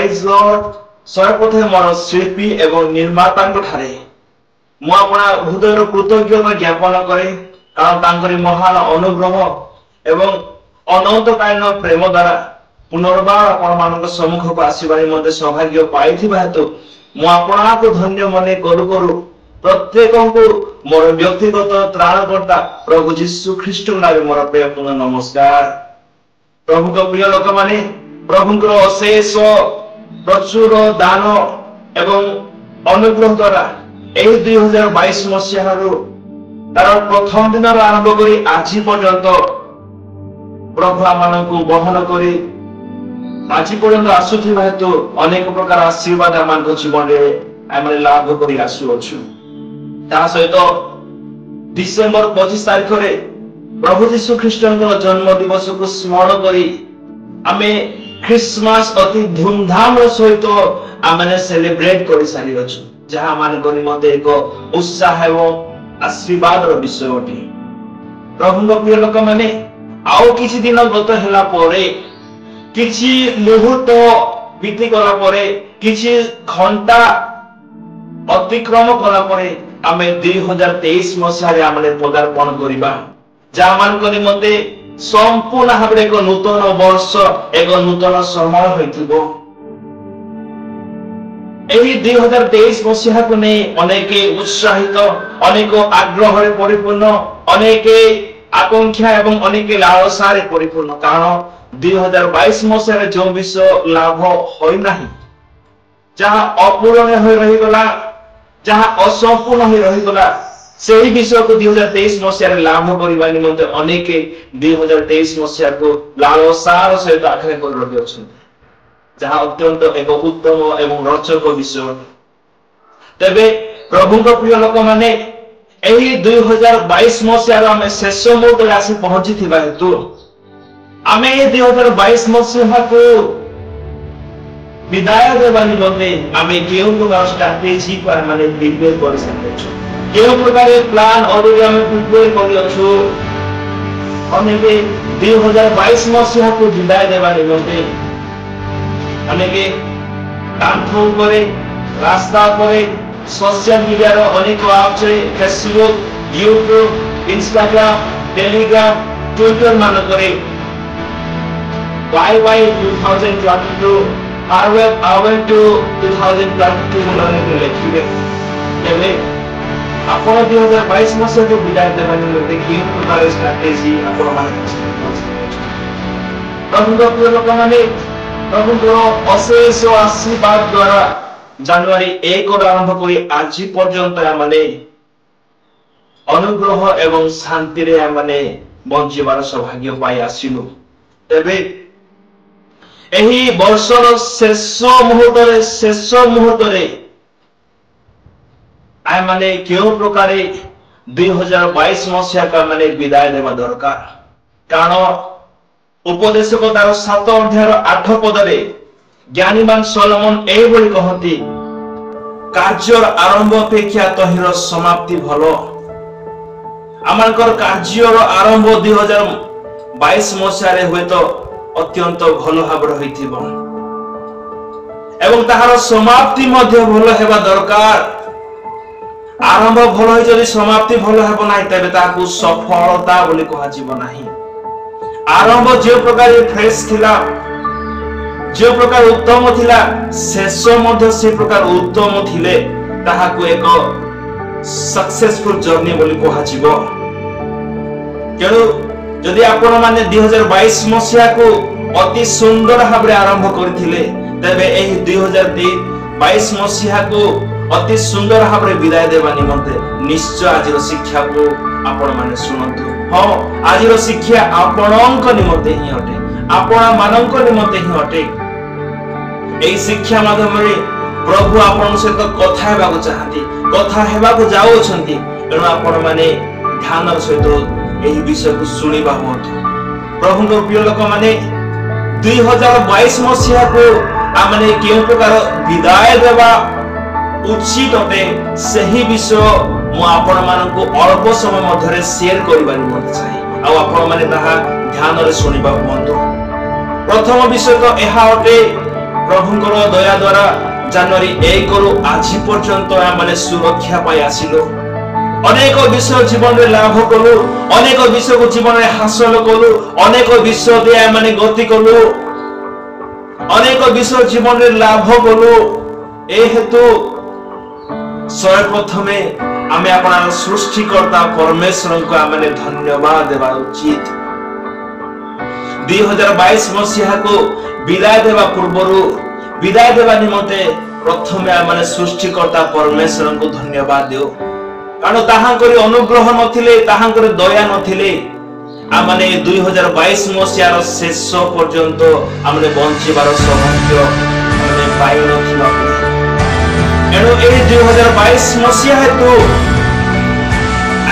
Praise Lord. सर्वप्रथम मोर शिल्पी एवं निर्मातांक ठारे मु अपना हृदय कृतज्ञता ज्ञापन करे कारण तांकरी महान अनुग्रह एवं अनंतकालीन प्रेम द्वारा पुनर्बार आपण मानक सम्मुख को आसीबारी मते सौभाग्य पाइथिबा हेतु मु आपना को धन्य मने करू करू प्रत्येक को मोर व्यक्तिगत त्राणकर्ता प्रभु यीशु ख्रीष्ट नामे मोर प्रियपूर्ण नमस्कार। प्रभु को प्रिय लोक माने प्रभु को अशेष प्रचुर दान एवं अनुग्रह द्वारा 2022 मसीहा तार प्रथम दिन आरंभ करी आज पर्यंत प्रभु आमानकु बहन करी आज पर्यंत आसुथिबा हेतु अनेक प्रकार आशीर्वाद आमानक जीवन रे आमे लाभ करी आसुअछु। ता सहित डिसेंबर 25 तारिख रे प्रभु यीशु ख्रीष्टଙ୍କ जन्म दिवस को स्मरण करी आमे क्रिसमस अति धूमधाम सहित आमे सेलिब्रेट कर सारी अछि जहा मान को निमते एक उत्साह एवं आशीर्वाद रो विषय अटे। प्रभु प्रिय लोक माने आउ किछि दिन गत होला परे किछि मुहूर्त बीती गला परे किछि घंटा अतिक्रम कला परे आमे 2023 मसीहा रे आमे पदार्पण करिबा जहा मान को निमते संपूर्ण भाबरे एक नूतन वर्ष एक नूतन समय होइथिबो। एही 2023 मसीहा को नै अनेक उत्साहित अनेक आग्रह रे परिपूर्ण अनेक आकांक्षा एवं अनेक लालसा रे परिपूर्ण कारण 2022 मसीहा रे जो विषय लाभ होई नाही जहा अपूर्ण होई रहि गला जहा असंपूर्ण होई रहि गला सेही विषय को 2023 मसीहा रे लाभ करिबा निमंते अनेक 2023 मसीहा को लालसार सहित आखरे कर रखि अछि जहा अत्यंत एक उत्तम एवं रोचक विषय। तबे प्रभु को प्रिय लोक माने एही 2022 मसीहा रे हम शेष मुहूर्त रे आसी पहुंची थिबा हेतु आमे 2022 मसीहा को विदाय देबा निमंते आमे केउ को स्ट्रैटेजी पर माने प्रिपेयर कर सकते छु केउ प्रकार प्लान ऑलरेडी हम प्रिपेयर करि अछु अनेक 2022 मसीहा को विदाय देबा निमंते अनेक कांठो करे रास्ता करे सोशल मीडिया रो अनेक ऐप छे Facebook YouTube Instagram Telegram Twitter मान करे बाय 2022 farewell to 2022 बोलने के लिए तबे आपण 2022 मसीहा को विदाय देबा निमंते कि प्रकार स्ट्रैटेजी आपण माने प्रभु को लोक माने प्रभु को अशेष आशीर्वाद द्वारा जनवरी 1 रो आरंभ करी आज पर्यंत माने अनुग्रह एवं शांति रे माने बंचिबार सौभाग्य पाई आसिनु। तबे एही वर्षर शेष मुहूर्त रे आय माने केउ प्रकार 2022 मसीहा का माने विदाय देबा दरकार कारण उपदेशक तार 7 अध्याय 8 पद रे ज्ञानीमान सोलोमन एही बोली कहती कार्यर आरंभ अपेक्षा तहिर समाप्ति भलो आमानकर कार्यर आरंभ 2022 मसीहा रे होय तो अत्यंत भलो भाबरे होइथिबो एवं ताहार समाप्ति मध्य भलो हेबा दरकार। आरंभ भलो है जदि समाप्ति भलो हेबो नाही तबे ताकू सफलता बोली कहा जीव नाही। आरंभ जे प्रकार फ्रेश थिला जे प्रकार उत्तम थिला शेष मध्य से प्रकार उत्तम थिले ताहाकू एक सक्सेसफुल जर्नी बोली कहा जीव। केनु जदि आपण माने 2022 मसीहा को अति सुंदर भाबरे आरंभ करथिले तबे एही 2022 मसीहा को अति सुंदर भाबरे विदाय देबा निमंते निश्चय आजिर शिक्षा को आपण माने सुनंतु। हां आजिर शिक्षा आपणक निमंते ही अटे आपण मानक निमंते ही अटे। एही शिक्षा माध्यम रे प्रभु आपण सहित कथा हेबाको चाहती कथा हेबाको जाउछंती एनु आपण माने ध्यान सहित एही विषय को सुनिबा होतु। प्रभु को प्रिय लोक माने 2022 मसीहा को आमने केउ प्रकार विदाय देबा उचित अटे सही विषय मु आपण मानकु अल्प समय मध्यरे शेयर करिबा निमंते चाहि आ आपण माने ताहा ध्यान रे सुनिबा होतु। प्रथम विषय तो एहा अटे प्रभुंकर दया द्वारा जनवरी 1 रु आज पर्यंत आमे सुरक्षा पाई आसिलो अनेक विषय जीवन में लाभ कलु अनेक विषय को जीवन में हासिल कलु अनेक विषय दे आमे गति कलु अनेक विषय जीवन में लाभ कलु ए हेतु सर्वप्रथमे आमे अपना सृष्टिकर्ता परमेश्वर को आमे धन्यवाद देवा उचित 2022 मसीहा को विदाय देवा पूर्व विदाय देवा निमते प्रथमे आमे सृष्टिकर्ता परमेश्वर को धन्यवाद देओ कारण ताहांकर अनुग्रह नथिले ताहांकर दया नथिले आमे 2022 मसीहार शेष पर्यंत आमे बंचिबार सौभाग्य आमे पाइ नथिला एणु ए 2022 मसीहा हेतु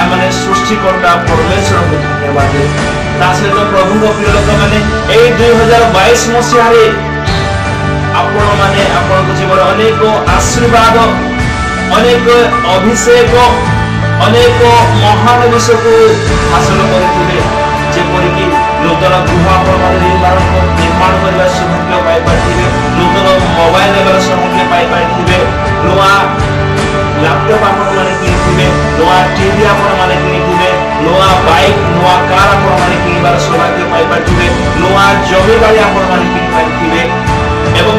आमे सृष्टिकर्ता परमेश्वर को धन्यवाद देओ ता सहित प्रभु को प्रिय लोक माने ए 2022 मसीहा रे आपण माने आपण को जीवन अनेक आशीर्वाद अनेक अभिषेक अनेक महान विषय को हासिल करथिबे जेपरि कि नूतन गृह आपण निर्माण करबा सौभाग्य पाइ पाथिबे नूतन मोबाइल लेबर सौभाग्य पाइ पाथिबे नुआ लैपटॉप आपण माने किनिथिबे नुआ टीवी आपण माने किनिथिबे नुआ बाइक नुआ कार आपण माने किनिबार सौभाग्य पाइ पाथिबे नुआ जमी बाड़ी आपण माने किनि पाथिबे एवं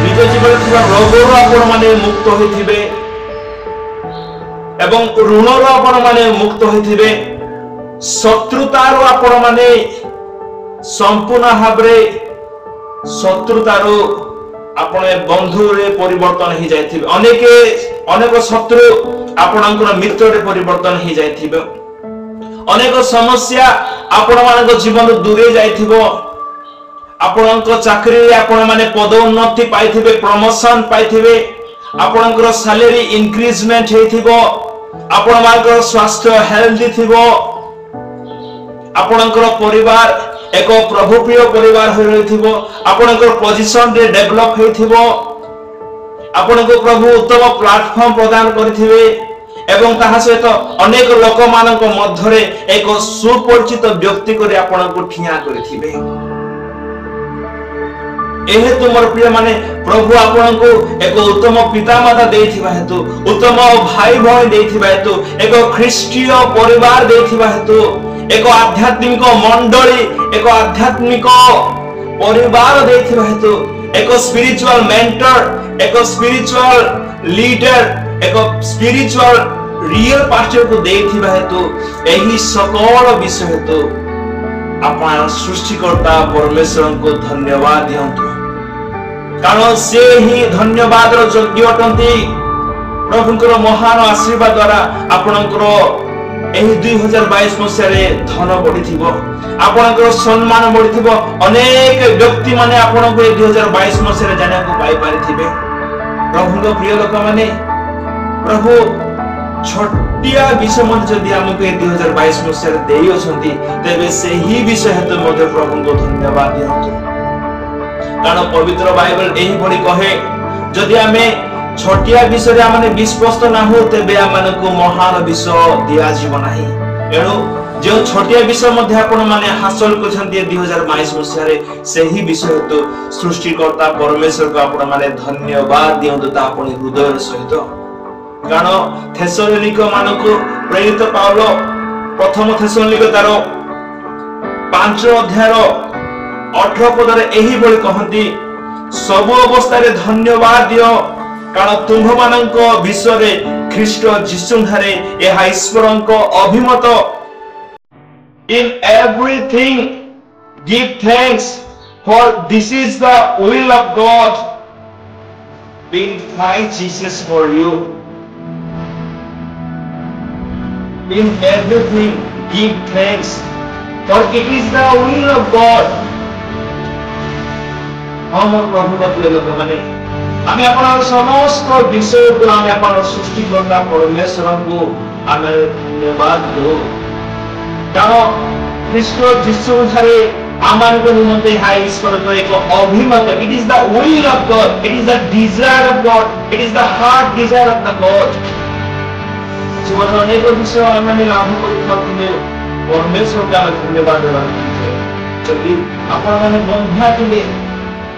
निज जीवन थिबा रोगरो आपण माने मुक्त होइथिबे एवं ऋणरो आपण माने मुक्त होइथिबे शत्रुतारो आपण माने संपूर्ण भाबरे शत्रुतारो आपण बंधु रे परिवर्तन ही जायथिबे अनेक शत्रु आपणकर मित्र रे परिवर्तन ही जायथिबे अनेक समस्या आपण मानक जीवन दूरे जायथिबो आपणकर चाकरी रे आपण माने पदोन्नति पाइथिबे प्रमोशन पाइथिबे आपणकर सैलरी इंक्रीजमेंट हेथिबो आपण मानकर स्वास्थ्य हेल्दी थिबो आपणकर परिवार एक प्रभु प्रिय परिवार हो रहिथिबो आपणकर पोजीशन रे डेवलप हेथिबो आपनको प्रभु उत्तम प्लेटफॉर्म प्रदान करथिबे एवं ताहा सहित अनेक लोक मानक मध्य रे एक सुपरिचित व्यक्ति करे आपनको ठिया करथिबे एहे तुमर प्रिय माने प्रभु आपनको एक उत्तम पिता माता देथिबा हेतु उत्तम भाई भाई देथिबा हेतु एक ख्रीष्टीय परिवार देथिबा हेतु एक आध्यात्मिक मंडली एक आध्यात्मिक परिवार देथिबा हेतु एक स्पिरिचुअल मेंटर एक स्पिरिचुअल लीडर एक स्पिरिचुअल रियल पास्टर को देथिबा हेतु एही सकल विषय हेतु आपण सृष्टिकर्ता परमेश्वर को धन्यवाद दियंतु कारण से ही धन्यवाद रो योग्य अटंती प्रभुଙ୍କର महान आशीर्वाद द्वारा आपणଙ୍କର एही 2022 मसिया रे धन बढ़िथिबो आपणଙ୍କର सम्मान बढ़िथिबो अनेक व्यक्ति माने आपणको 2022 मसिया रे जानिया को पाई पारिथिबे प्रभुଙ୍କ प्रिय लोक माने प्रभु छोटिया विषय मन जदि हमको 2022 मसिया रे देई अछंती तेबे सेही विषय हेतु मते प्रभुଙ୍କୁ धन्यवाद दियंतु कारण पवित्र बाइबल एही भली कहे जदि हमें छोटिया विषय आमने विश्वस्त ना हो तेबे आमनको महान विषय दिया जीव नाही एणु जो छोटिया विषय मध्ये आपण माने हासिल करछन्ती 2022 मसिया रे सेही विषय तो सृष्टिकर्ता परमेश्वर को आपण माने धन्यवाद दियंतु ता आपण हृदय सहित कारण थेसलोनिक मानको प्रेरित पाउलो प्रथम थेसलोनिक तार 5 अध्याय 18 पद रे एही बोली कहंती सब अवस्था रे धन्यवाद दियो कारण तुम्भ मानक विश्व रे ख्रीष्ट जीसु धारे एहा ईश्वरक अभिमत in everything give thanks for this is the will of God in Christ Jesus for you in everything give thanks for it is the will of God हम प्रभु का लोक माने आमे अपन समस्त विषय को आमे अपन सृष्टि करता परमेश्वर को आमे धन्यवाद दो कारण ख्रीष्ट जीसु थारे आमान को निमंते हाई ईश्वर को एक अभिमत it is the will of God it is the desire of God it is the heart desire of the God जीवन अनेक विषय आमे लाभ करते परमेश्वर का धन्यवाद देवा चली अपन माने बंधा दिले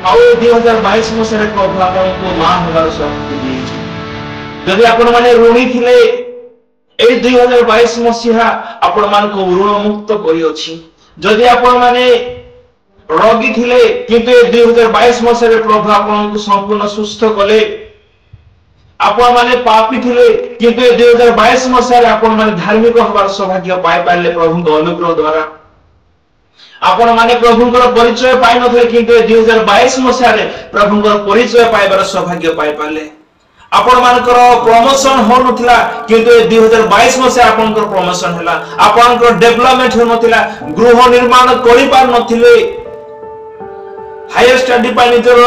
ଆଉ 2022 ମସିହାରେ ପ୍ରଭୁ ଆପଣଙ୍କୁ ମା ହେବାର ଶକ୍ତି ଦେଇଛି। ଯଦି ଆପଣ ମାନେ ଋଣୀ ଥିଲେ ଏଇ 2022 ମସିହା ଆପଣ ମାନଙ୍କୁ ଋଣ ମୁକ୍ତ କରିଅଛି। ଯଦି ଆପଣ ମାନେ ରୋଗୀ ଥିଲେ କିନ୍ତୁ ଏ 2022 ମସିହାରେ ପ୍ରଭୁ ଆପଣଙ୍କୁ ସମ୍ପୂର୍ଣ୍ଣ ସୁସ୍ଥ କଲେ। ଆପଣ ମାନେ ପାପୀ ଥିଲେ କିନ୍ତୁ ଏ 2022 ମସିହାରେ ଆପଣ ମାନେ ଧାର୍ମିକ ହେବାର ସୌଭାଗ୍ୟ ପାଇପାରିଲେ ପ୍ରଭୁଙ୍କ ଅନୁଗ୍ରହ ଦ୍ୱାରା। ଆପଣ ମାନେ ପ୍ରଭୁଙ୍କର ପରିଚୟ ପାଇନଥିଲେ କିନ୍ତୁ ଏ 2022 ମସିହାରେ ପ୍ରଭୁଙ୍କର ପରିଚୟ ପାଇବାର ସୌଭାଗ୍ୟ ପାଇପାରିଲେ। ଆପଣ ମାନଙ୍କର ପ୍ରମୋଶନ ହୋଉନଥିଲା କିନ୍ତୁ ଏ 2022 ମସିହା ଆପଣଙ୍କର ପ୍ରମୋଶନ ହେଲା। ଆପଣଙ୍କର ଡେଭଲପମେଣ୍ଟ ହୋଉନଥିଲା, ଗୃହ ନିର୍ମାଣ କରିପାରୁ ନଥିଲେ, ହାୟର ଷ୍ଟଡି ପାଇଁ ନିଜର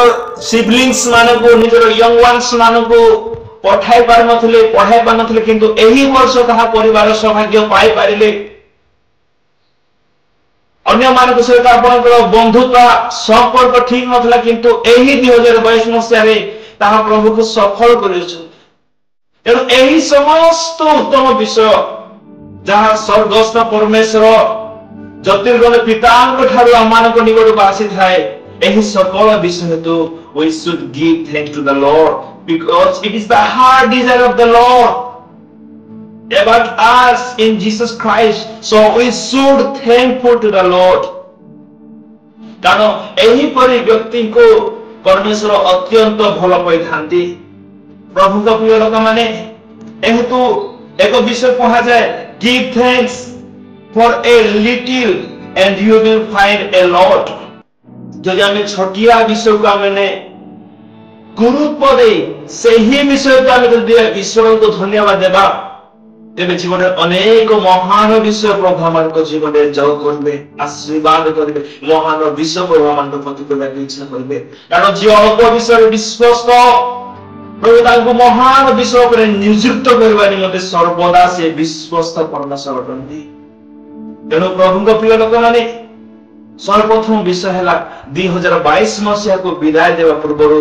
ସିବଲିଂସ୍ ମାନଙ୍କୁ ନିଜର ୟଙ୍ଗ ୱାନ୍ସ ମାନଙ୍କୁ ପଠାଇ ପାରୁନଥିଲେ, ପଢାଇ ପାରୁନଥିଲେ କିନ୍ତୁ ଏହି ବର୍ଷ ତାହା କରିବାର ସୌଭାଗ୍ୟ ପାଇପାରିଲେ। ଅନ୍ୟମାନଙ୍କ ସହିତ ଆପଣଙ୍କର ବନ୍ଧୁତା ସମ୍ପର୍କ ଠିକ ନଥିଲା କିନ୍ତୁ ଏହି 2022 ମସିହାରେ ତାହା ପ୍ରଭୁକୁ ସଫଳ କରିଅଛନ୍ତି। ତେଣୁ ଏହି ସମସ୍ତ ଉତ୍ତମ ବିଷୟ ଯାହା ସ୍ୱର୍ଗସ୍ଥ ପରମେଶ୍ୱର ଜ୍ୟୋତିର୍ଗଣ ପିତାଙ୍କ ଠାରୁ ଆମମାନଙ୍କ ନିକଟକୁ ଆସିଥାଏ, ଏହି ସକଳ ବିଷୟ ହେତୁ we should give thanks to the Lord because it is the heart desire of the Lord about us in Jesus Christ, so we should thankful to the Lord। କାରଣ ଏହିପରି ବ୍ୟକ୍ତିଙ୍କୁ ପରମେଶ୍ୱର ଅତ୍ୟନ୍ତ ଭଲ ପାଇଥାନ୍ତି। ପ୍ରଭୁଙ୍କ ପ୍ରିୟ ଲୋକମାନେ, ଏହେତୁ ଏକ ବିଷୟ କୁହାଯାଏ give thanks for a little and you will find a lot। ଯଦି ଆମେ ଛୋଟିଆ ବିଷୟକୁ ଆମେ ଗୁରୁତ୍ୱ ଦେଇ ସେହି ବିଷୟକୁ ଆମେ ଯଦି ଈଶ୍ୱରଙ୍କୁ ଧନ୍ୟବାଦ ଦେବା, ତେବେ ଜୀବନରେ ଅନେକ ମହାନ ବିଷୟ ପ୍ରଭୁ ଆମମାନଙ୍କ ଜୀବନରେ ଯୋଗ କରିବେ, ଆଶୀର୍ବାଦ କରିବେ, ମହାନ ବିଷୟ ପ୍ରଭୁ ଆମମାନଙ୍କ ପ୍ରତି କରିବାକୁ ଇଚ୍ଛା କରିବେ। କାରଣ ଯିଏ ଅଳ୍ପ ବିଷୟରେ ବିଶ୍ୱସ୍ତ, ପ୍ରଭୁ ତାଙ୍କୁ ମହାନ ବିଷୟ ଉପରେ ନିଯୁକ୍ତ କରିବା ନିମନ୍ତେ ସର୍ବଦା ସେ ବିଶ୍ୱସ୍ତ ପରମେଶ୍ୱର ଅଟନ୍ତି। ତେଣୁ ପ୍ରଭୁଙ୍କ ପ୍ରିୟ ଲୋକମାନେ, ସର୍ବପ୍ରଥମ ବିଷୟ ହେଲା 2022 ମସିହାକୁ ବିଦାୟ ଦେବା ପୂର୍ବରୁ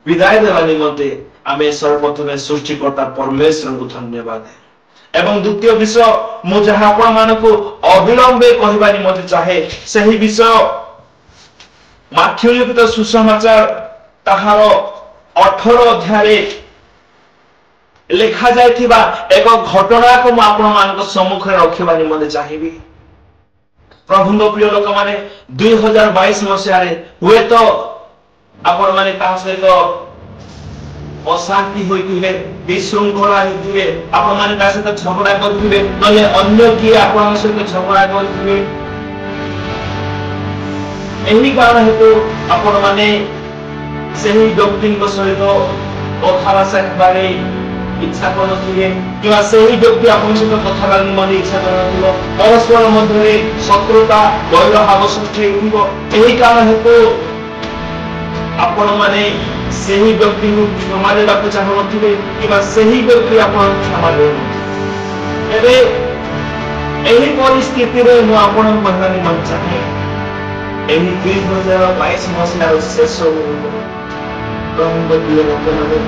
ବିଦାୟ ଦେବା ନିମନ୍ତେ ଆମେ ସର୍ବପ୍ରଥମେ ସୃଷ୍ଟିକର୍ତ୍ତା ପରମେଶ୍ୱରଙ୍କୁ ଧନ୍ୟବାଦ। ଏବଂ ଦ୍ୱିତୀୟ ବିଷୟ ମୁଁ ଯାହା ଆପଣମାନଙ୍କୁ ଅବିଳମ୍ବେ କହିବା ନିମନ୍ତେ ଚାହେଁ, ସେହି ବିଷୟ ମାଥ୍ୟୁ ଲିଖିତ ସୁସମାଚାର ତାହାର 18 ଅଧ୍ୟାୟରେ ଲେଖାଯାଇଥିବା ଏକ ଘଟଣାକୁ ମୁଁ ଆପଣମାନଙ୍କ ସମ୍ମୁଖରେ ରଖିବା ନିମନ୍ତେ ଚାହିଁବି। ପ୍ରଭୁଙ୍କ ପ୍ରିୟ ଲୋକମାନେ, 2022 ମସିହାରେ ହୁଏତ ଆପଣ ମାନେ କାହା ସହିତ ଅଶାନ୍ତି ହୋଇଥିବେ, ବିଶୃଙ୍ଖଳା ହୋଇଥିବେ, ଆପଣ ମାନେ କାହା ସହିତ ଝଗଡ଼ା କରିଥିବେ, ନହେଲେ ଅନ୍ୟ କିଏ ଆପଣଙ୍କ ସହିତ ଝଗଡ଼ା କରିଥିବେ। ଏହି କାରଣ ହେତୁ ଆପଣ ମାନେ ସେହି ବ୍ୟକ୍ତିଙ୍କ ସହିତ କଥାବାର୍ତ୍ତା ହେବାରେ ଇଚ୍ଛା କରୁନଥିବେ କିମ୍ବା ସେହି ବ୍ୟକ୍ତି ଆପଣଙ୍କ ସହିତ କଥା ହେବା ନିମନ୍ତେ ଇଚ୍ଛା କରୁନଥିବ, ପରସ୍ପର ମଧ୍ୟରେ ଶତ୍ରୁତା ବୈରଭାବ ସୃଷ୍ଟି ହେଉଥିବ। ଏହି କାରଣ ହେତୁ ଆପଣ ମାନେ ସେହି ବ୍ୟକ୍ତିଙ୍କୁ କ୍ଷମା ଦେବାକୁ ଚାହୁଁନଥିବେ କିମ୍ବା ସେହି ବ୍ୟକ୍ତି ଆପଣଙ୍କୁ କ୍ଷମା ଦେଉନଥିବେ। ଏବେ ଏହି ପରିସ୍ଥିତିରେ ମୁଁ ଆପଣଙ୍କୁ କହିବା ନିମନ୍ତେ ଚାହେଁ, ଏହି 2022 ମସିହାର ଶେଷ ପ୍ରଭୁଙ୍କ ପ୍ରିୟ ଲୋକମାନେ,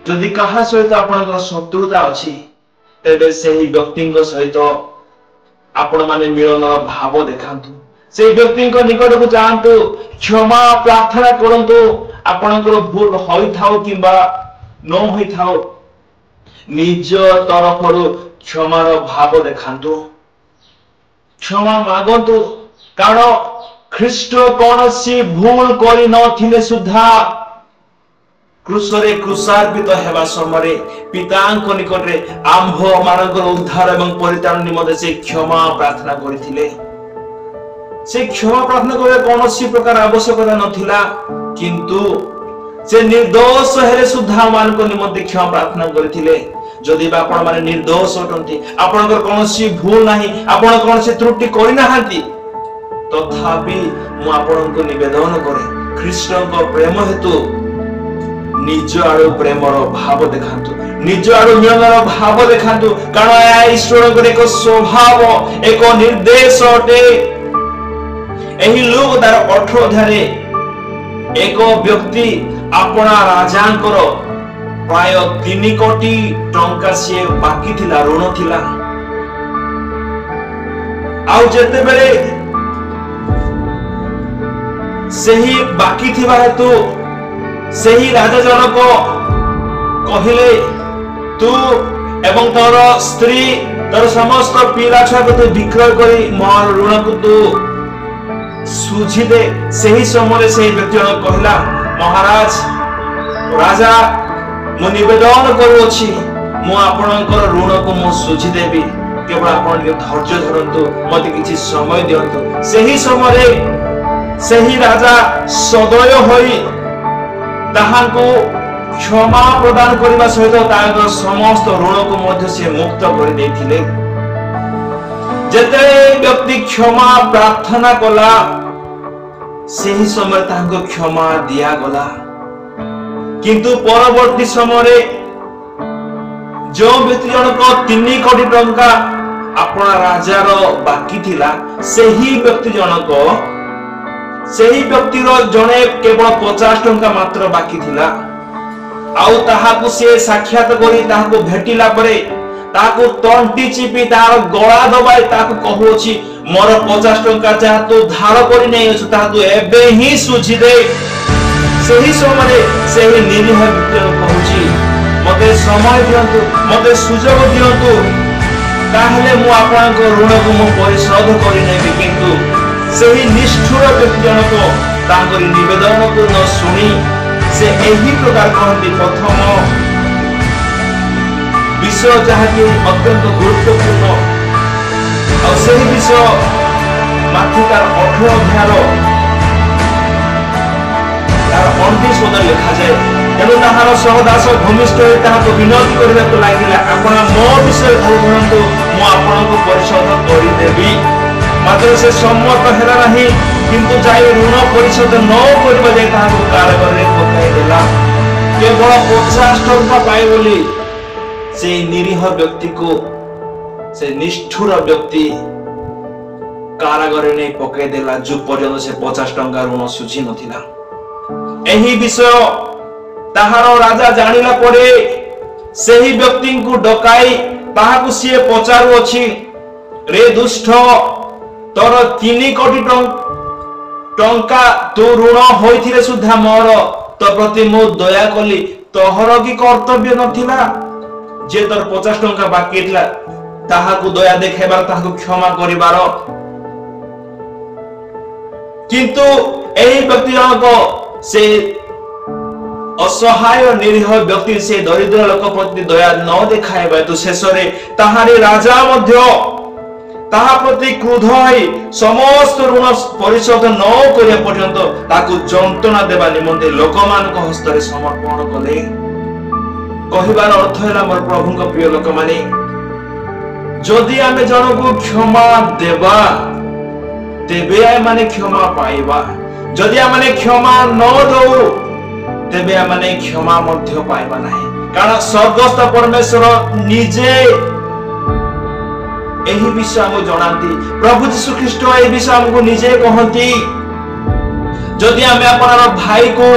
ଯଦି କାହା ସହିତ ଆପଣଙ୍କର ଶତ୍ରୁତା ଅଛି, ତେବେ ସେହି ବ୍ୟକ୍ତିଙ୍କ ସହିତ ଆପଣ ମାନେ ମିଳନର ଭାବ ଦେଖାନ୍ତୁ। ସେହି ବ୍ୟକ୍ତିଙ୍କ ନିକଟକୁ ଯାଆନ୍ତୁ, କ୍ଷମା ପ୍ରାର୍ଥନା କରନ୍ତୁ। ଆପଣଙ୍କର ଭୁଲ ହୋଇଥାଉ କିମ୍ବା ନ ହୋଇଥାଉ, ନିଜ ତରଫରୁ କ୍ଷମାର ଭାବ ଦେଖାନ୍ତୁ, କ୍ଷମା ମାଗନ୍ତୁ। କାରଣ ଖ୍ରୀଷ୍ଟ କୌଣସି ଭୁଲ କରିନଥିଲେ ସୁଦ୍ଧା କ୍ରୁଶରେ କ୍ରୁଶାର୍ପିତ ହେବା ସମୟରେ ପିତାଙ୍କ ନିକଟରେ ଆମ୍ଭ ମାନଙ୍କର ଉଦ୍ଧାର ଏବଂ ପରିତ୍ରାଣ ନିମନ୍ତେ ସେ କ୍ଷମା ପ୍ରାର୍ଥନା କରିଥିଲେ। ସେ କ୍ଷମା ପ୍ରାର୍ଥନା କରିବା କୌଣସି ପ୍ରକାର ଆବଶ୍ୟକତା ନଥିଲା, କିନ୍ତୁ ସେ ନିର୍ଦ୍ଦୋଷ ହେଲେ ସୁଦ୍ଧା ଆମମାନଙ୍କ ନିମନ୍ତେ କ୍ଷମା ପ୍ରାର୍ଥନା କରିଥିଲେ। ଯଦି ବା ଆପଣ ମାନେ ନିର୍ଦ୍ଦୋଷ ଅଟନ୍ତି, ଆପଣଙ୍କର କୌଣସି ଭୁଲ ନାହିଁ, ଆପଣ କୌଣସି ତ୍ରୁଟି କରିନାହାନ୍ତି, ତଥାପି ମୁଁ ଆପଣଙ୍କୁ ନିବେଦନ କରେ, ଖ୍ରୀଷ୍ଟଙ୍କ ପ୍ରେମ ହେତୁ ନିଜ ଆଡୁ ପ୍ରେମର ଭାବ ଦେଖାନ୍ତୁ, ନିଜ ଆଡୁ ମିଳନର ଭାବ ଦେଖାନ୍ତୁ। କାରଣ ଏହା ଈଶ୍ୱରଙ୍କର ଏକ ସ୍ୱଭାବ, ଏକ ନିର୍ଦ୍ଦେଶ ଅଟେ। ଏହି ଲୁକ ତାର 18 ଅଧ୍ୟାୟରେ ଏକ ବ୍ୟକ୍ତି ଆପଣା ରାଜାଙ୍କର ପ୍ରାୟ 3 କୋଟି ଟଙ୍କା ସିଏ ବାକି ଥିଲା, ଋଣ ଥିଲା। ଆଉ ଯେତେବେଳେ सही बाकी थिबा हेतु सही राजा जनक कहिले तू एवं तोर स्त्री तोर समस्त पिला छुआ को तू विक्रय करी मोर ऋण को तू सुझी दे। सही समय से व्यक्ति कहला महाराज राजा मु निवेदन करूछि मु आपनकर ऋण को मु सुझी देबी केवल आपण धैर्य धरंतु मते किछि समय दियंतु। सही समय सही राजा सदय होई ताहाको क्षमा प्रदान करबा सहित ताहाको समस्त ऋण को मध्य से मुक्त कर देथिले। जते व्यक्ति क्षमा प्रार्थना कला सही समय ताहाको क्षमा दिया गला किंतु परवर्ती समय जो व्यक्ति जनक 3 कोटी टंका अपना राजार बाकी थिला सही व्यक्ति जनक सही व्यक्ति जने केवल 50 टंका मात्र बाकी थिला आउ ताहाकु से साक्षात करी ताहाकु भेटिला परे ताहाकु तंटी चिपी तार गळा दबाई ताहाकु कहूछि मोर 50 टंका जा तू धार करी नै अछु ताहाकु एबे ही सुझी दे। सही समय सही निरीह व्यक्ति कहूछि मते समय दियंतु मते सुजोग दियंतु ताहले मु आपनक ऋण को मु परिशोध करि नेबी। किंतु सही निष्ठुर व्यक्ति जनक तांकर निवेदन को न सुनी से एही प्रकार कहती प्रथम विषय जहाँकि अत्यंत गुरुत्वपूर्ण और सही विषय माथिकार 18 अध्याय 29 पद लिखा जाए तेणु ताहार सहदास घनिष्ठ ताहाको विनती करबाक लागिला आपण मो विषय धरंतु मु आपनको परिशोध करि देबी। मात्र से सम्मत हेला नहीं किंतु जाई ऋण परिशोध न करबा जे ताहाको कारागार पकाई देला केवल 50 टंका पाए बोली से निरीह व्यक्ति को से निष्ठुर व्यक्ति कारागार ने पकाई देला जो पर्यंत से 50 टंका ऋण सुझी नथिला। एही विषय ताहार राजा जानिला परे सही व्यक्ति को डकाई ताहाकु सिए पचारु अछि रे दुष्ट तोर 3 कोटी टंका तो ऋण होइथिले सुधा मोर तो प्रति मु दया कली तोहर की कर्तव्य नथिला जे तोर 50 टंका बाकी थिला ताहाकु दया देखेबार ताहाकु क्षमा करिबार किंतु एही व्यक्ति जनक से असहाय निरीह व्यक्ति से दरिद्र लोक प्रति दया न देखाइबा तो शेष रे ताहारे राजा मध्य ताहा प्रति क्रोध होई समस्त ऋण परिशोध न करिया पर्यंत ताकु जंत्रणा देबा निमंते लोकमान को हस्तरे समर्पण कले। कहिबार अर्थ हैला मोर प्रभु को प्रिय लोक माने जदि आमे जनकु क्षमा देबा तेबे आय माने क्षमा पाइबा जदि आमे क्षमा न दउ तेबे आमे क्षमा मध्य पाइबा नाही कारण स्वर्गस्थ परमेश्वर निजे एही विषय हमको जनाती प्रभु यीशु ख्रीष्ट ए विषय हमको निजे कहती जदि आमे अपनार भाई को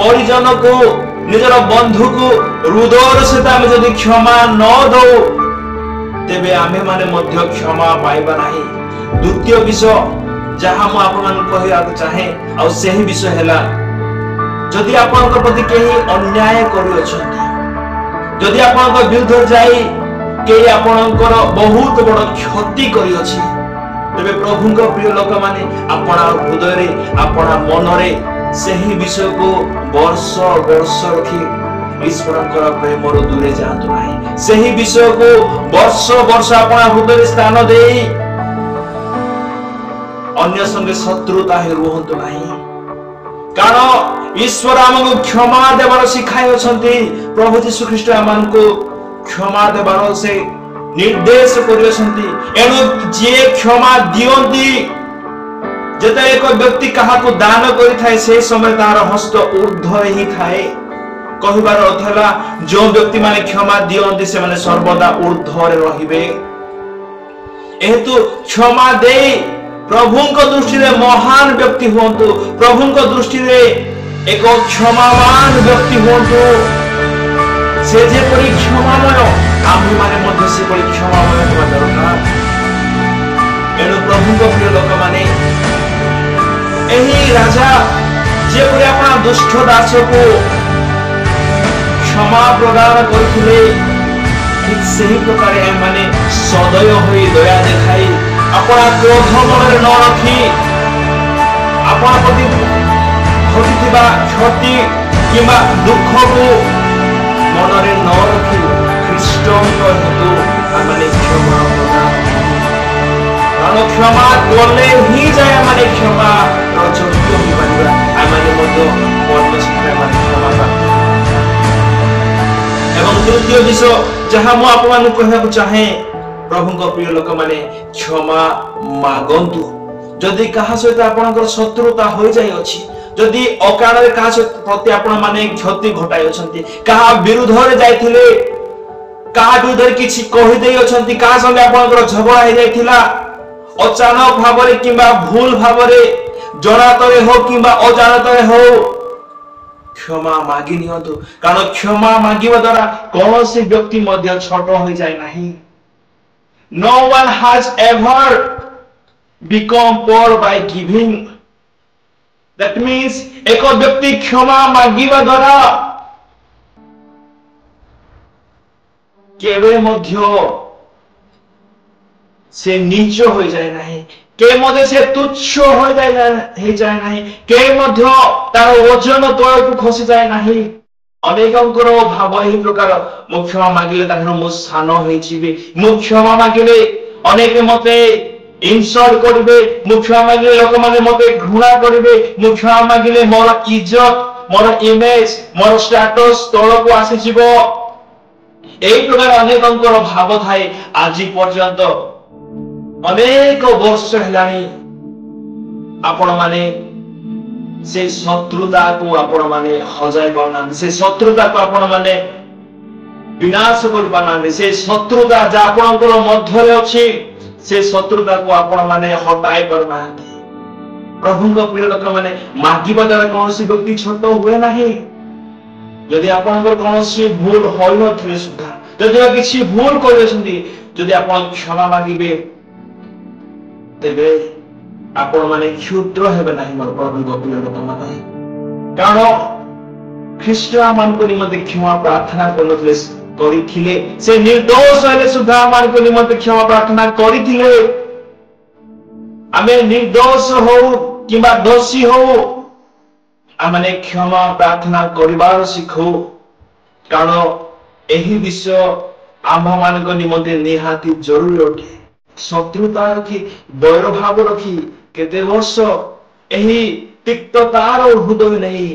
परिजन को निजर बंधु को हृदय से आमे जदि क्षमा न दउ तेबे आमे माने मध्य क्षमा पाइबा नाही। द्वितीय विषय जहां हम आपन कहिया चाहे आ सेही विषय हैला जदि आपन प्रति केही अन्याय करि अछंती जदि आपन विरुद्ध जाई के आपनकर बहुत बड़ क्षति करी अछि तबे प्रभु को प्रिय लोक माने अपना हृदय रे अपना मन रे सही विषय को वर्ष वर्ष रखी ईश्वर कर प्रेम रो दूरे जातु नाही सही विषय को वर्ष वर्ष अपना हृदय रे स्थान देई अन्य संगे शत्रुता हे रहंतु नाही कारण ईश्वर हमको क्षमा देबार सिखाइ अछंती प्रभु यीशु ख्रीष्ट हमको क्षमा देबार से निर्देश करिसंती एनु जे क्षमा दियंती जते एक व्यक्ति कहा को दान करि थाए से समय तार हस्त ऊर्ध्व ही थाए कहिबार अर्थ हला जो व्यक्ति माने क्षमा दियंती से माने सर्वदा ऊर्ध्व रे रहिबे एतु क्षमा दे प्रभु को दृष्टि रे महान व्यक्ति होंतु प्रभु को दृष्टि रे एक क्षमावान व्यक्ति होंतु से जे परि क्षमामय आम्ही माने मध्य से परि क्षमामय होबा दरकार। एनु प्रभु को प्रिय लोक माने एही राजा दुष्ट दास को क्षमा प्रदान करथिले ठीक सही प्रकार माने सदय होई दया देखाई अपना क्रोध मन न रखी अपना प्रति घटिथिबा क्षति किंबा दुख को मन रे न रखी ख्रीष्टन हेतु माने क्षमा प्रदान कारण क्षमा करले ही जाय माने क्षमा योग्य हो पारिबा आमाने मध्य परमेश्वर माने क्षमा प्राप्त एवं तृतीय विषय जहां मु आपन कहबा चाहे प्रभु को प्रिय लोक माने क्षमा मागंतु जदि कहा सहित आपनकर शत्रुता हो जाय अछि जदि अकाल रे कहा प्रति आपण माने क्षति घटाय अछंती कहा विरुद्ध रे जायथिले कहा विरुद्ध किछि कहि देय अछंती कहा संगे आपनकर झगड़ा हे जायथिला अचानक भावरे किंबा भूल भावरे जनातरे हो किंबा अजानतरे हो क्षमा मागी नियंतु कारण क्षमा मागिबा द्वारा कोनोसी व्यक्ति मध्य छोट हो जाय नाही no one has ever become poor by giving that means एक व्यक्ति क्षमा मागिबा द्वारा केवे मध्य से नीच हो जाए नहीं के मध्य से तुच्छ हो जाए नहीं के मध्य तार ओजन तल को खसी जाए नहीं अनेकंकर भाव एही प्रकार मु क्षमा मागिले ताकर मु सान होई छिबे मु क्षमा मागिले अनेक मते इनसल्ट करबे मु क्षमा मागिले लोक माने मते घृणा करबे मु क्षमा मागिले मोर इज्जत मोर इमेज मोर स्टेटस तल को आसी छिबो एही प्रकार अनेकंकर भाव थाए आजि पर्यंत अनेक वर्ष हेलानी आपण माने से शत्रुता को आपण माने हजाय पाउना से शत्रुता को आपण माने विनाश कर पाना से शत्रुता जा आपनकर मध्य रे अछि से शत्रुता को आपण माने हटाई परना प्रभु को प्रिय लोक माने मागिबा द्वारा कोनोसी व्यक्ति छोट हुए नाही यदि आपनकर कोनोसी भूल होय नथिले सुधा यदि किछि भूल करछन्ती यदि आपण क्षमा मागिबे तेबे आपण माने क्षुद्र हेबे नाही मोर प्रभु गोप्रिय लोक माने कारण ख्रीष्ट आमान को निमंते क्षमा प्रार्थना करिथिले से निर्दोष हेले सुधा आमान को निमंते क्षमा प्रार्थना करिथिले आमे निर्दोष हो किबा दोषी हो आमाने क्षमा प्रार्थना करिबार शिखो कारण एही विषय आम्भा मान को निमंते निहाती जरूरी अटे शत्रुता रखी वैर भाव रखी केते वर्ष एही तिक्ततार हृदय नहीं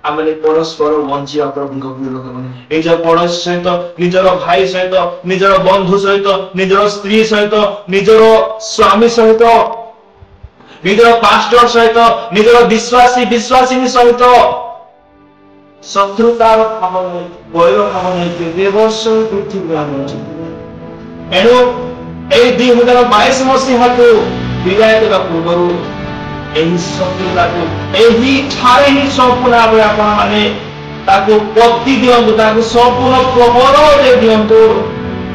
आमले परस्पर वंचिया प्रभु लोक माने ए जो पड़ोस सहित निजर भाई सहित निजर बंधु सहित निजर स्त्री सहित निजर स्वामी सहित निजर पास्टर सहित निजर विश्वासी विश्वासिनी सहित शत्रुतार भाव नहीं वैर भाव नहीं केते वर्ष पृथ्वी आमे एनु ए 2022 मसीहा को विदाय देवा पूर्व एही शत्रुता को एही ठारे ही संपूर्ण भाव आपण माने ताको पत्ति दियंतु ताको संपूर्ण प्रबल दे दियंतु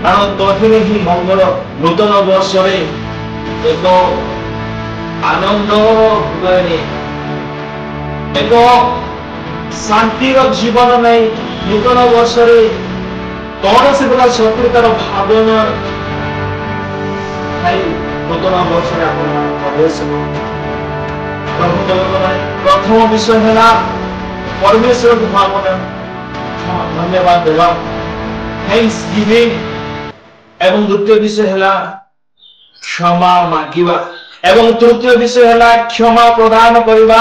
कारण तहिने ही मंगल नूतन वर्ष रे एक आनंद हृदय एक शांतिर जीवन नहीं नूतन वर्ष रे कौन से प्रकार शत्रुतार भावना नूतन वर्ष प्रवेश प्रथम विषय है परमेश्वर को भावना धन्यवाद देवा थैंक्स गिविंग एवं द्वितीय विषय है क्षमा मागिबा एवं तृतीय विषय है क्षमा प्रदान करबा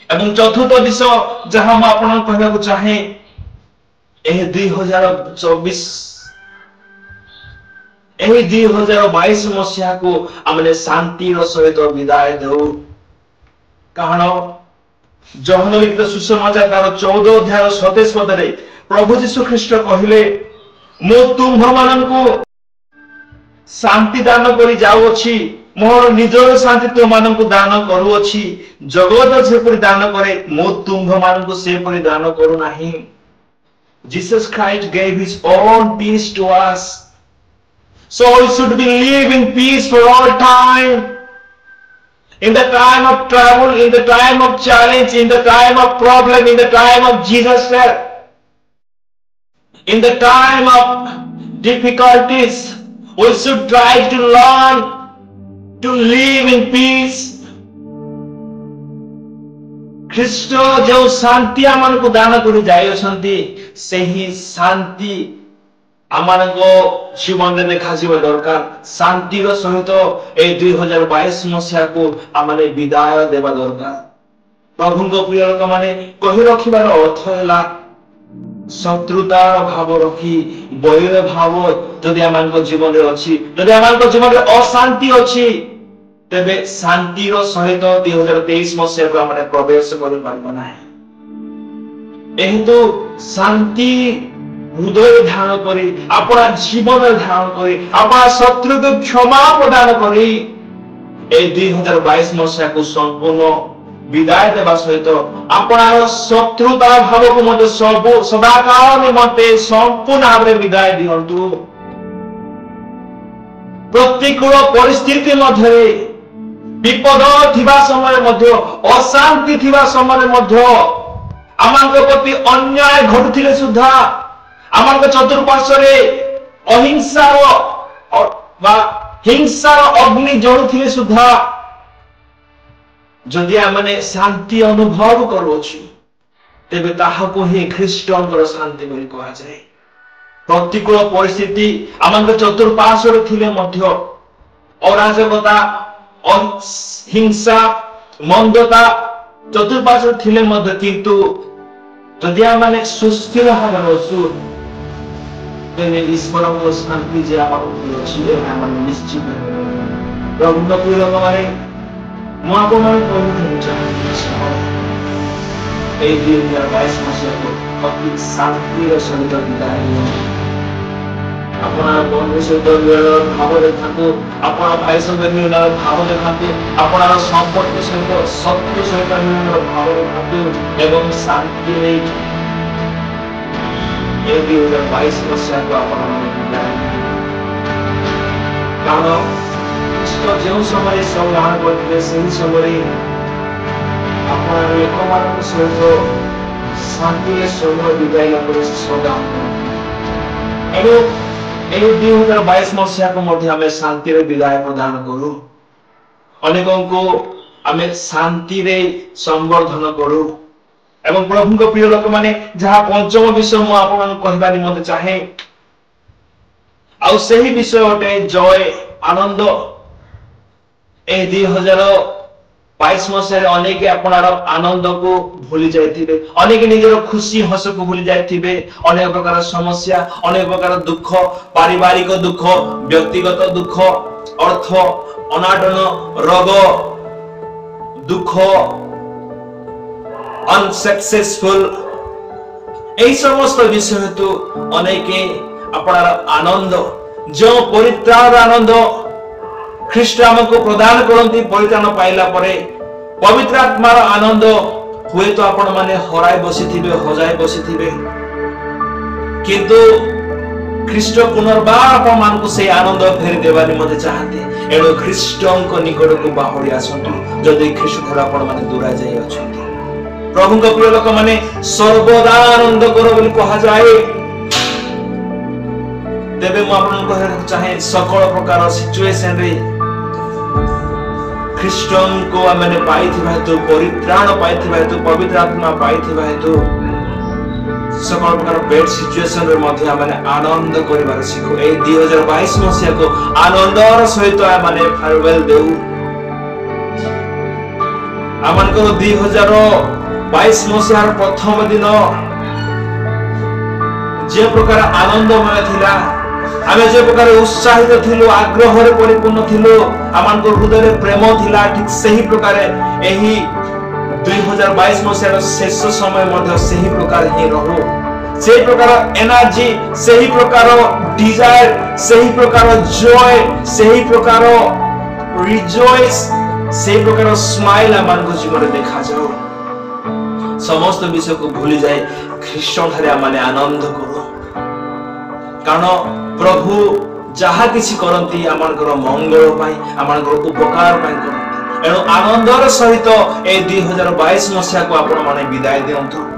एवं चतुर्थ विषय जहां हम आपन कहबा चाहे ए 2024 एही 2022 मसीहा को आमने शांति रो सहित विदाय देउ कारण यूहन्ना लिखित सुसमाचार तार 14 अध्याय 27 पद रे प्रभु यीशु ख्रीष्ट कहिले मो तुम माननकु शांति दान करी जाउ अछि मोर निजर शांति तुम माननकु दान करू अछि जगत जेपरि दान करे मो तुम माननकु सेपरि दान करू नाही Jesus Christ gave his own peace to us. So we should be live in peace for all time. In the time of trouble, in the time of challenge, in the time of problem, in the time of Jesus said, in the time of difficulties, we should try to learn to live in peace. ଖ୍ରୀଷ୍ଟ ଯେଉଁ ଶାନ୍ତି ଆମମାନଙ୍କୁ ଦାନ କରି ଯାଇଅଛନ୍ତି ସେହି ଶାନ୍ତି ଆମମାନଙ୍କ ଜୀବନରେ ଦେଖାଯିବା ଦରକାର। ଶାନ୍ତିର ସହିତ ଏହି 2022 ମସିହାକୁ ଆମେ ବିଦାୟ ଦେବା ଦରକାର। ପ୍ରଭୁଙ୍କ ପ୍ରିୟ ଲୋକମାନେ, କହି ରଖିବାର ଅର୍ଥ ହେଲା ଶତ୍ରୁତାର ଭାବ ରଖି ବୈର ଭାବ ଯଦି ଆମମାନଙ୍କ ଜୀବନରେ ଅଛି, ଯଦି ଆମମାନଙ୍କ ଜୀବନରେ ଅଶାନ୍ତି ଅଛି, ତେବେ ଶାନ୍ତିର ସହିତ 2023 ମସିହାକୁ ଆମେ ପ୍ରବେଶ କରିପାରିବା ନାହିଁ। ଏହେତୁ ଶାନ୍ତି ହୃଦୟ ଧ୍ୟାନ କରି, ଆପଣା ଜୀବନରେ ଧ୍ୟାନ କରି, ଆପଣା ଶତ୍ରୁକୁ କ୍ଷମା ପ୍ରଦାନ କରି এই 2022 ମସିହାକୁ ସମ୍ପୂର୍ଣ୍ଣ ବିଦାୟ ଦେବା ସହିତ ଆପଣାର ଶତ୍ରୁତା ଭାବକୁ ମଧ୍ୟ ସଦାକାଳ ନିମନ୍ତେ ସମ୍ପୂର୍ଣ୍ଣ ଭାବରେ ବିଦାୟ ଦିଅନ୍ତୁ। ପ୍ରତିକୂଳ ପରିସ୍ଥିତି ମଧ୍ୟରେ, ବିପଦ ଥିବା ସମୟରେ ମଧ୍ୟ, ଅଶାନ୍ତି ଥିବା ସମୟରେ ମଧ୍ୟ, ଆମଙ୍କ ପ୍ରତି ଅନ୍ୟାୟ ଘଟୁଥିଲେ ସୁଦ୍ଧା, ଆମଙ୍କ ଚତୁଃପାର୍ଶ୍ୱରେ ଅହିଂସାର ବା ହିଂସାର ଅଗ୍ନି ଜଳୁଥିଲେ ସୁଦ୍ଧା ଯଦି ଆମେ ଶାନ୍ତି ଅନୁଭବ କରୁଅଛୁ, ତେବେ ତାହାକୁ ହିଁ ଖ୍ରୀଷ୍ଟଙ୍କର ଶାନ୍ତି ବୋଲି କୁହାଯାଏ। ପ୍ରତିକୂଳ ପରିସ୍ଥିତି ଆମଙ୍କ ଚତୁଃପାର୍ଶ୍ୱରେ ଥିଲେ ମଧ୍ୟ, ଅରାଜକତା, ହିଂସା, ମନ୍ଦତା ଚତୁଃପାର୍ଶ୍ୱରେ ଥିଲେ ମଧ୍ୟ, କିନ୍ତୁ ଯଦି ଆମେ ସୁସ୍ଥିର ଭାବରେ ଅଛୁ, ତେବେ ଈଶ୍ୱରଙ୍କ ଶାନ୍ତି ଯେ ଆମର ଅଛି ଆମେ ନିଶ୍ଚିତ। ପ୍ରଭୁଙ୍କ ପ୍ରିୟ ଲୋକମାନେ, ମୁଁ ଆପଣମାନଙ୍କୁ କହିବାକୁ ଚାହେଁ, এই 2022 ମସିହାକୁ ଅତି ଶାନ୍ତିର ସହିତ ବିଦାୟ ଦିଅନ୍ତୁ। আপনার বন্ধুর সহিত মিলনের ভাব দেখাতু, আপনার ভাই সঙ্গে মিলনের ভাব দেখাতু, আপনার সম্পর্ক সহিত শত্রু সহিত মিলনের ভাব দেখাতু এবং শান্তি নেই। এই 2022 মସିହାକୁ ଆପଣମାନେ ବିଦାୟ ଦିଅନ୍ତୁ। କାରଣ ଯେଉଁ ସମୟରେ ସଂଗ୍ରହଣ କରିଥିଲେ ସେହି ସମୟରେ ଆପଣ ଲୋକମାନଙ୍କ ସହିତ ଶାନ୍ତିରେ ସମୟ ବିତାଇବାକୁ ସଂଗ୍ରାମ ଏବଂ এই 2022 ମସିହାକୁ ମଧ୍ୟ ଆମେ ଶାନ୍ତିରେ ବିଦାୟ ପ୍ରଦାନ କରୁ। ଅନେକଙ୍କୁ ଆମେ ଶାନ୍ତିରେ ସମ୍ବର୍ଦ୍ଧନ କରୁ। ଏବଂ ପ୍ରଭୁଙ୍କ ପ୍ରିୟ ଲୋକମାନେ, ଯାହା ପଞ୍ଚମ ବିଷୟ ମୁଁ ଆପଣଙ୍କୁ କହିବା ନିମନ୍ତେ ଚାହେଁ, ଆଉ ସେହି ବିଷୟ ଅଟେ ଜୟ, ଆନନ୍ଦ। এই 2022 ମସିହାରେ ଅନେକ ଆପଣାର ଆନନ୍ଦକୁ ଭୁଲି ଯାଇଥିବେ, ଅନେକ ନିଜର ଖୁସି ହସକୁ ଭୁଲି ଯାଇଥିବେ। ଅନେକ ପ୍ରକାର ସମସ୍ୟା, ଅନେକ ପ୍ରକାର ଦୁଃଖ, ପାରିବାରିକ ଦୁଃଖ, ବ୍ୟକ୍ତିଗତ ଦୁଃଖ, ଅର୍ଥ ଅନାଟନ, ରୋଗ, ଦୁଃଖ, ଅନସକ୍ସେସଫୁଲ, এই সমস্ত বিষয় হেতু অনেকে আপনার আনন্দ, যে পরিত্রাণর আনন্দ খ্রিস্ট আমাকে প্রদান করতে, পরিত্রাণ পাইলা পরে পবিত্র আত্মার আনন্দ হুয়েত আপন মানে হরাই বসিথিবে, হজাই বসিথিবে, কিন্তু খ্রিস্ট পুনর্বার আপন মানকু সেই আনন্দ ফেরি দেবার নিমন্তে চাহান্তি। এণু খ্রিস্টଙ୍କ নিকটକୁ বাহুড়ি আসন্তু যদি খ্রিস্ট ଠାରୁ ଆପଣ ମାନେ ଦୂରା ଯାଇ ଅଛନ୍ତି। ପ୍ରଭୁଙ୍କ ପ୍ରିୟ ଲୋକମାନେ, ସର୍ବଦା ଆନନ୍ଦ କର ବୋଲି କୁହାଯାଏ। ତେବେ ମୁଁ ଆପଣଙ୍କୁ କହିବାକୁ ଚାହେଁ, ସକଳ ପ୍ରକାର ସିଚୁଏସନରେ ଖ୍ରୀଷ୍ଟଙ୍କୁ ଆମେ ପାଇଥିବା ହେତୁ, ପରିତ୍ରାଣ ପାଇଥିବା ହେତୁ, ପବିତ୍ର ଆତ୍ମା ପାଇଥିବା ହେତୁ ସକଳ ପ୍ରକାର ବେଡ୍ ସିଚୁଏସନରେ ମଧ୍ୟ ଆମେ ଆନନ୍ଦ କରିବାର ଶିଖୁ। এই 2022 ମସିହାକୁ ଆନନ୍ଦର ସହିତ ଆମେ ଫେରୱେଲ ଦେଉ। ଆମଙ୍କର 2022 ମସିହାର ପ୍ରଥମ ଦିନ যে প্রকার আনন্দময় ଥିଲା, ଆମେ যে প্রকার উৎসাহিত ଥିଲୁ, আগ্রহরে পরিপূর্ণ ଥିଲୁ, ଆମଙ୍କ ହୃଦୟରେ ପ୍ରେମ ଥିଲା, ଠିକ ସେହି ପ୍ରକାର ଏହି 2022 ମସିହାର ଶେଷ ସମୟ ମଧ୍ୟ ସେହି ପ୍ରକାର ହିଁ ରହୁ। ସେହି ପ୍ରକାର ଏନର୍ଜି, ସେହି ପ୍ରକାର ଡିଜାୟାର, ସେହି ପ୍ରକାର ଜୟ, ସେହି ପ୍ରକାର ରିଜଏସ୍, ସେହି ପ୍ରକାର ସ୍ମାଇଲ ଆମଙ୍କ ଜୀବନରେ ଦେଖାଯାଉ। ସମସ୍ତ ବିଷୟକୁ ଭୁଲି ଯାଇ ଖ୍ରୀଷ୍ଟଠାରେ ଆମେ ଆନନ୍ଦ କରୁ। କାରଣ ପ୍ରଭୁ ଯାହା କିଛି କରନ୍ତି ଆମଙ୍କର ମଙ୍ଗଳ ପାଇଁ, ଆମଙ୍କର ଉପକାର ପାଇଁ କରନ୍ତି। एणु आनंदर सहित ए 2022 मसीहा को आपण माने विदाय दियंतु।